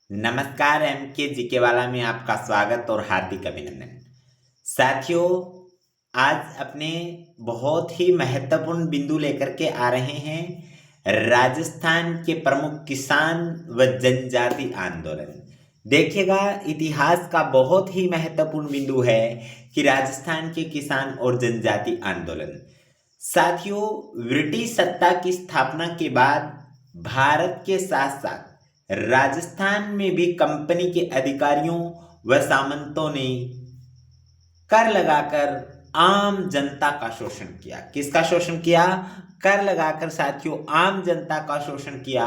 नमस्कार। एम के जीके वाला में आपका स्वागत और हार्दिक अभिनंदन। साथियों, आज अपने बहुत ही महत्वपूर्ण बिंदु लेकर के आ रहे हैं राजस्थान के प्रमुख किसान व जनजाति आंदोलन। देखिएगा, इतिहास का बहुत ही महत्वपूर्ण बिंदु है कि राजस्थान के किसान और जनजाति आंदोलन। साथियों, ब्रिटिश सत्ता की स्थापना के बाद भारत के साथ साथ राजस्थान में भी कंपनी के अधिकारियों व सामंतों ने कर लगाकर आम जनता का शोषण किया। किसका शोषण किया? कर लगाकर साथियों आम जनता का शोषण किया।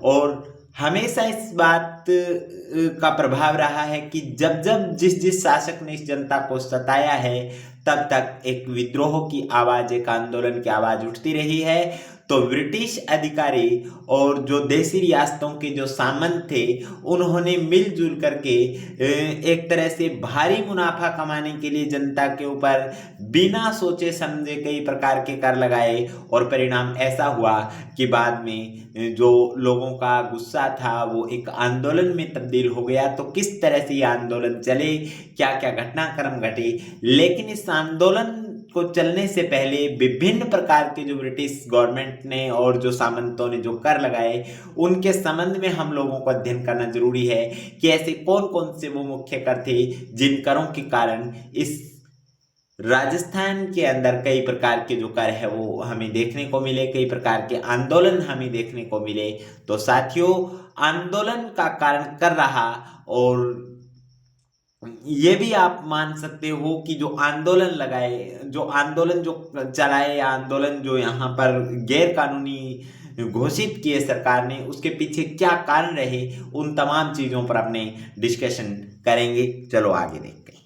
और हमेशा इस बात का प्रभाव रहा है कि जब जब जिस जिस शासक ने इस जनता को सताया है, तब तक एक विद्रोह की आवाज, एक आंदोलन की आवाज उठती रही है। तो ब्रिटिश अधिकारी और जो देसी रियासतों के जो सामंत थे, उन्होंने मिलजुल करके एक तरह से भारी मुनाफा कमाने के लिए जनता के ऊपर बिना सोचे समझे कई प्रकार के कर लगाए। और परिणाम ऐसा हुआ कि बाद में जो लोगों का गुस्सा था वो एक आंदोलन में तब्दील हो गया। तो किस तरह से ये आंदोलन चले, क्या क्या घटनाक्रम घटे, लेकिन इस आंदोलन को चलने से पहले विभिन्न प्रकार के जो ब्रिटिश गवर्नमेंट ने और जो सामंतों ने जो कर लगाए, उनके संबंध में हम लोगों को अध्ययन करना जरूरी है कि ऐसे कौन कौन से वो मुख्य कर थे जिन करों के कारण इस राजस्थान के अंदर कई प्रकार के जो कर है वो हमें देखने को मिले, कई प्रकार के आंदोलन हमें देखने को मिले। तो साथियों, आंदोलन का कारण कर रहा, और ये भी आप मान सकते हो कि जो आंदोलन लगाए, जो आंदोलन जो चलाए, आंदोलन जो यहाँ पर गैर कानूनी घोषित किए सरकार ने, उसके पीछे क्या कारण रहे, उन तमाम चीजों पर अपने डिस्कशन करेंगे। चलो आगे देखते हैं।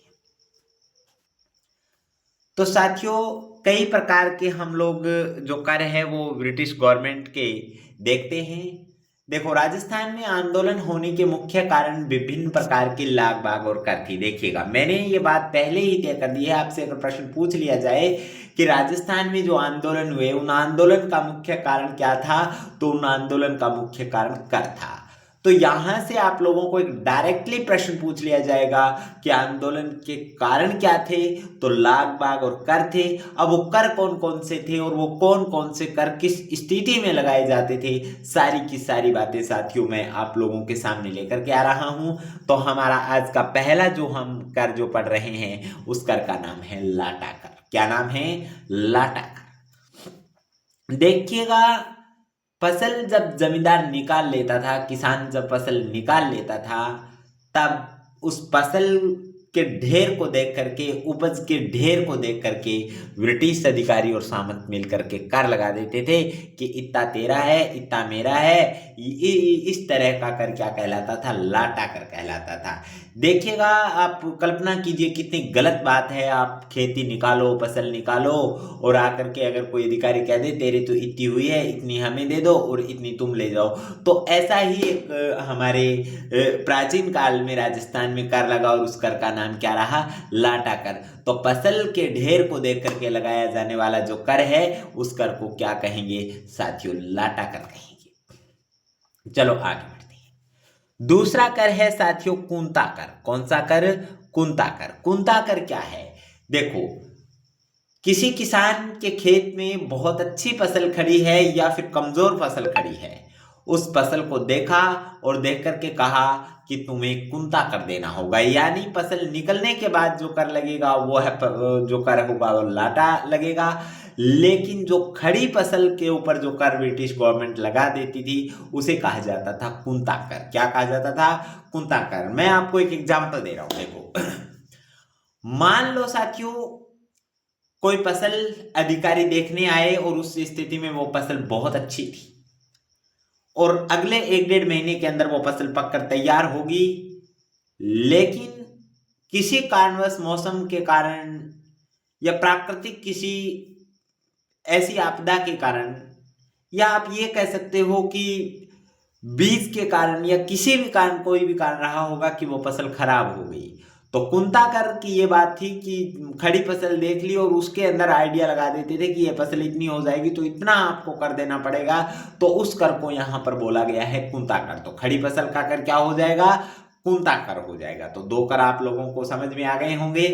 तो साथियों, कई प्रकार के हम लोग जो कर है वो ब्रिटिश गवर्नमेंट के देखते हैं। देखो, राजस्थान में आंदोलन होने के मुख्य कारण विभिन्न प्रकार के लाग बाग और कर थी। देखिएगा, मैंने ये बात पहले ही तय कर दी है। आपसे अगर प्रश्न पूछ लिया जाए कि राजस्थान में जो आंदोलन हुए, उन आंदोलन का मुख्य कारण क्या था, तो उन आंदोलन का मुख्य कारण कर था। तो यहां से आप लोगों को एक डायरेक्टली प्रश्न पूछ लिया जाएगा कि आंदोलन के कारण क्या थे, तो लाग बाग और कर थे। अब वो कर कौन कौन से थे और वो कौन कौन से कर किस स्थिति में लगाए जाते थे, सारी की सारी बातें साथियों मैं आप लोगों के सामने लेकर के आ रहा हूं। तो हमारा आज का पहला जो हम कर जो पढ़ रहे हैं, उस कर का नाम है लाटा कर। क्या नाम है? लाटा कर। देखिएगा, फसल जब जमींदार निकाल लेता था, किसान जब फसल निकाल लेता था, तब उस फसल के ढेर को देख करके, उपज के ढेर को देख करके ब्रिटिश अधिकारी और सामंत मिल करके कर लगा देते थे कि इतना तेरा है, इतना मेरा है। इस तरह का कर क्या कहलाता था? लाटा कर कहलाता था। देखिएगा, आप कल्पना कीजिए कितनी गलत बात है। आप खेती निकालो, फसल निकालो, और आकर के अगर कोई अधिकारी कह दे तेरी तो इतनी हुई है, इतनी हमें दे दो और इतनी तुम ले जाओ। तो ऐसा ही एक हमारे प्राचीन काल में राजस्थान में कर लगा, और उस कर का नाम क्या रहा? लाटा कर। तो फसल के ढेर को देख करके लगाया जाने वाला जो कर है, उस कर को क्या कहेंगे साथियों? लाटा कर कहेंगे। चलो आगे बढ़ते हैं। दूसरा कर है साथियों कुंता कर। कौन सा कर? कुंता कर। कुंता कर क्या है? देखो, किसी किसान के खेत में बहुत अच्छी फसल खड़ी है या फिर कमजोर फसल खड़ी है, उस फसल को देखा और देख करके कहा कि तुम्हें कुंता कर देना होगा, यानी फसल निकलने के बाद जो कर लगेगा वो है जो कर होगा वो लाटा लगेगा। लेकिन जो खड़ी फसल के ऊपर जो कर ब्रिटिश गवर्नमेंट लगा देती थी, उसे कहा जाता था कुंता कर। क्या कहा जाता था? कुंता कर। मैं आपको एक एग्जांपल दे रहा हूं, देखो। मान लो साथियों, कोई फसल अधिकारी देखने आए और उस स्थिति में वो फसल बहुत अच्छी थी, और अगले एक डेढ़ महीने के अंदर वो फसल पककर तैयार होगी, लेकिन किसी कारणवश, मौसम के कारण या प्राकृतिक किसी ऐसी आपदा के कारण, या आप ये कह सकते हो कि बीज के कारण, या किसी भी कारण, कोई भी कारण रहा होगा कि वो फसल खराब हो गई। तो कुंता कर की ये बात थी कि खड़ी फसल देख ली और उसके अंदर आइडिया लगा देते थे कि ये फसल इतनी हो जाएगी तो इतना आपको कर देना पड़ेगा, तो उस कर को यहाँ पर बोला गया है कुंता कर। तो खड़ी फसल का कर क्या हो जाएगा, कुंता कर हो जाएगा। तो दो कर आप लोगों को समझ में आ गए होंगे।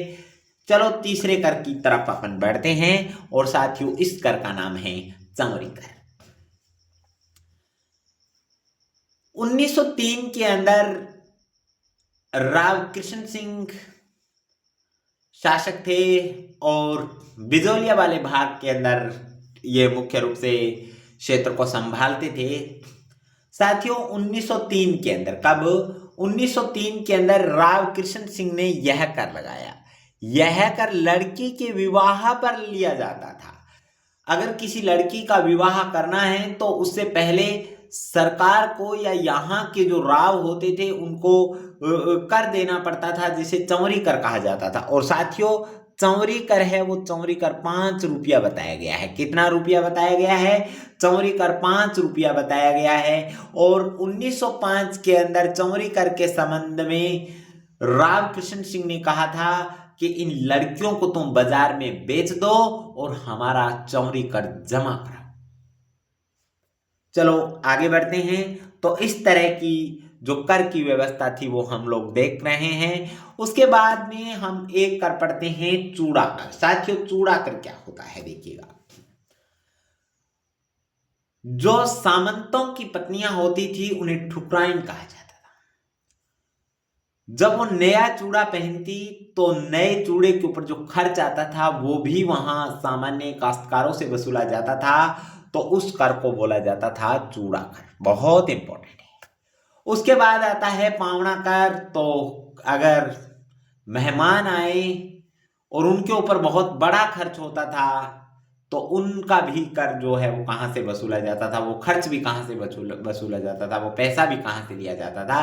चलो तीसरे कर की तरफ अपन बढ़ते हैं और साथियों इस कर का नाम है चमरी कर। 1903 के अंदर राव कृष्ण सिंह शासक थे और बिजोलिया वाले भाग के अंदर ये मुख्य रूप से क्षेत्र को संभालते थे। साथियों 1903 के अंदर, कब, 1903 के अंदर राव कृष्ण सिंह ने यह कर लगाया। यह कर लड़की के विवाह पर लिया जाता था। अगर किसी लड़की का विवाह करना है तो उससे पहले सरकार को या यहाँ के जो राव होते थे उनको कर देना पड़ता था, जिसे चौरी कर कहा जाता था। और साथियों चौरी कर है वो चौरी कर 5 रुपया बताया गया है। कितना रुपया बताया गया है, चौरी कर 5 रुपया बताया गया है। और 1905 के अंदर चौरी कर के संबंध में राव कृष्ण सिंह ने कहा था कि इन लड़कियों को तुम बाजार में बेच दो और हमारा चौरी कर जमा करो। चलो आगे बढ़ते हैं। तो इस तरह की जो कर की व्यवस्था थी वो हम लोग देख रहे हैं। उसके बाद में हम एक कर पढ़ते हैं चूड़ा कर। साथियों चूड़ा कर क्या होता है देखिएगा, जो सामंतों की पत्नियां होती थी उन्हें ठुकराइन कहा जाता था। जब वो नया चूड़ा पहनती तो नए चूड़े के ऊपर जो खर्च आता था वो भी वहां सामान्य काश्तकारों से वसूला जाता था, तो उस कर को बोला जाता था चूड़ा कर। बहुत इंपॉर्टेंट है। उसके बाद आता है पावना कर। तो अगर मेहमान आए और उनके ऊपर बहुत बड़ा खर्च होता था तो उनका भी कर जो है वो कहाँ से वसूला जाता था, वो खर्च भी कहाँ से वसूला जाता था, वो पैसा भी कहाँ से लिया जाता था,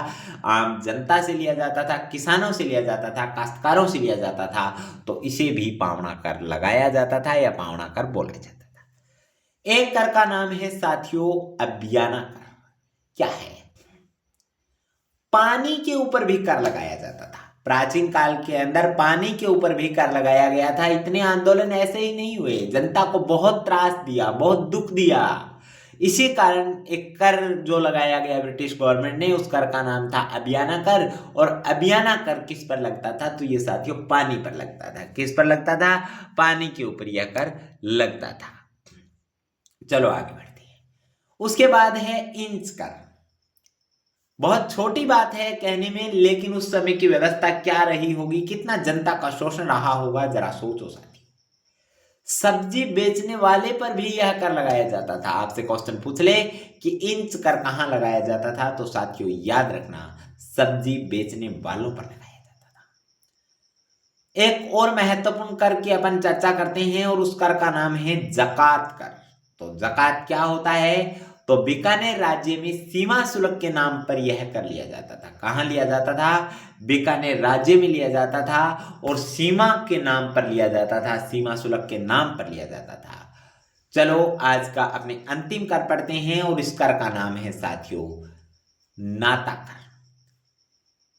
आम जनता से लिया जाता था, किसानों से लिया जाता था, काश्तकारों से लिया जाता था। तो इसे भी पावना कर लगाया जाता था या पावना कर बोला जाता था। एक कर का नाम है साथियों अभियाना कर। क्या है, पानी के ऊपर भी कर लगाया जाता था। प्राचीन काल के अंदर पानी के ऊपर भी कर लगाया गया था। इतने आंदोलन ऐसे ही नहीं हुए, जनता को बहुत त्रास दिया, बहुत दुख दिया। इसी कारण एक कर जो लगाया गया ब्रिटिश गवर्नमेंट ने, उस कर का नाम था अभियाना कर। और अभियाना कर किस पर लगता था, तो ये साथियों पानी पर लगता था। किस पर लगता था, पानी के ऊपर यह कर लगता था। चलो आगे बढ़ते हैं। उसके बाद है इंच कर। बहुत छोटी बात है कहने में, लेकिन उस समय की व्यवस्था क्या रही होगी, कितना जनता का शोषण रहा होगा, जरा सोचो साथी। सब्जी बेचने वाले पर भी यह कर लगाया जाता था। आपसे क्वेश्चन पूछ ले कि इंच कर कहां लगाया जाता था, तो साथियों याद रखना सब्जी बेचने वालों पर लगाया जाता था। एक और महत्वपूर्ण कर की अपन चर्चा करते हैं और उस कर का नाम है जकात कर। तो जकात क्या होता है, तो बीकानेर राज्य में सीमा शुल्क के नाम पर यह कर लिया जाता था। कहां लिया जाता था, बीकानेर राज्य में लिया जाता था और सीमा के नाम पर लिया जाता था, सीमा शुल्क के नाम पर लिया जाता था। चलो आज का अपने अंतिम कर पढ़ते हैं और इस कर का नाम है साथियों नाता कर।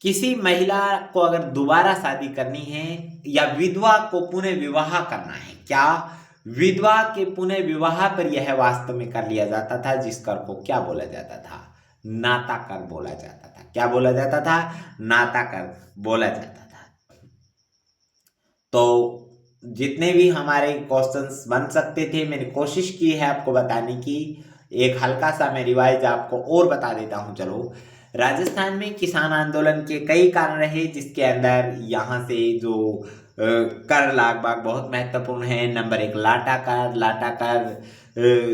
किसी महिला को अगर दोबारा शादी करनी है या विधवा को पुनः विवाह करना है, क्या, विधवा के पुनः विवाह पर यह वास्तव में कर लिया जाता था, जिस कर को क्या बोला जाता था, नाता कर बोला जाता था। क्या बोला जाता था, नाता कर बोला जाता था। तो जितने भी हमारे क्वेश्चंस बन सकते थे मैंने कोशिश की है आपको बताने की। एक हल्का सा मैं रिवाइज आपको और बता देता हूं। चलो, राजस्थान में किसान आंदोलन के कई कारण रहे, जिसके अंदर यहाँ से जो कर लाग बाग बहुत महत्वपूर्ण है। नंबर 1 लाटा कर। लाटा कर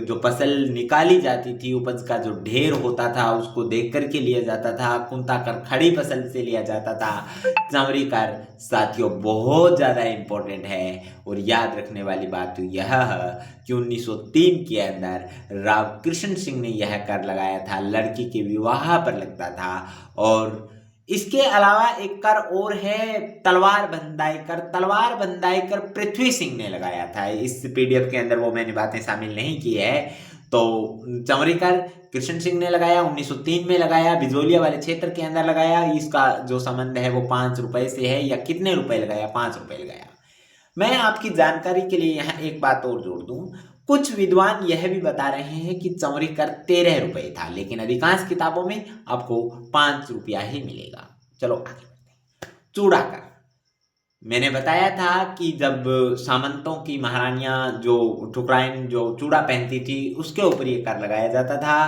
जो फसल निकाली जाती थी, उपज का जो ढेर होता था उसको देख करके लिया जाता था। कुंता कर खड़ी फसल से लिया जाता था। चमरी कर साथियों बहुत ज़्यादा इम्पोर्टेंट है और याद रखने वाली बात तो यह है कि 1903 के अंदर राव कृष्ण सिंह ने यह कर लगाया था, लड़की के विवाह पर लगता था। और इसके अलावा एक कर और है तलवार बंदाई कर। तलवार बंदाई कर पृथ्वी सिंह ने लगाया था। इस पीडीएफ के अंदर वो मैंने बातें शामिल नहीं की है। तो चमरीकर कृष्ण सिंह ने लगाया, 1903 में लगाया, बिजोलिया वाले क्षेत्र के अंदर लगाया। इसका जो संबंध है वो 5 रुपए से है, या कितने रुपए लगाया, 5 रुपए लगाया। मैं आपकी जानकारी के लिए यहाँ एक बात और जोड़ दूं, कुछ विद्वान यह भी बता रहे हैं कि चमरीकर 13 रुपए था, लेकिन अधिकांश किताबों में आपको 5 रुपया ही मिलेगा। चलो आगे बढ़ते हैं। चूड़ाकर, मैंने बताया था कि जब सामंतों की महारानियां जो ठुकराइन जो चूड़ा पहनती थी उसके ऊपर ये कर लगाया जाता था।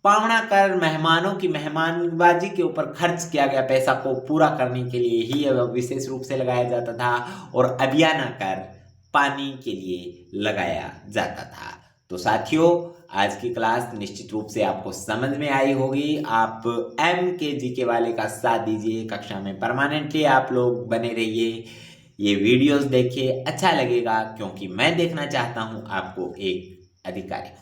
पावना कर मेहमानों की मेहमानबाजी के ऊपर खर्च किया गया पैसा को पूरा करने के लिए ही विशेष रूप से लगाया जाता था। और अभियाना कर पानी के लिए लगाया जाता था। तो साथियों, आज की क्लास निश्चित रूप से आपको समझ में आई होगी। आप MKGK वाले का साथ दीजिए, कक्षा में परमानेंटली आप लोग बने रहिए, ये वीडियोस देखिए, अच्छा लगेगा, क्योंकि मैं देखना चाहता हूँ आपको एक अधिकारी।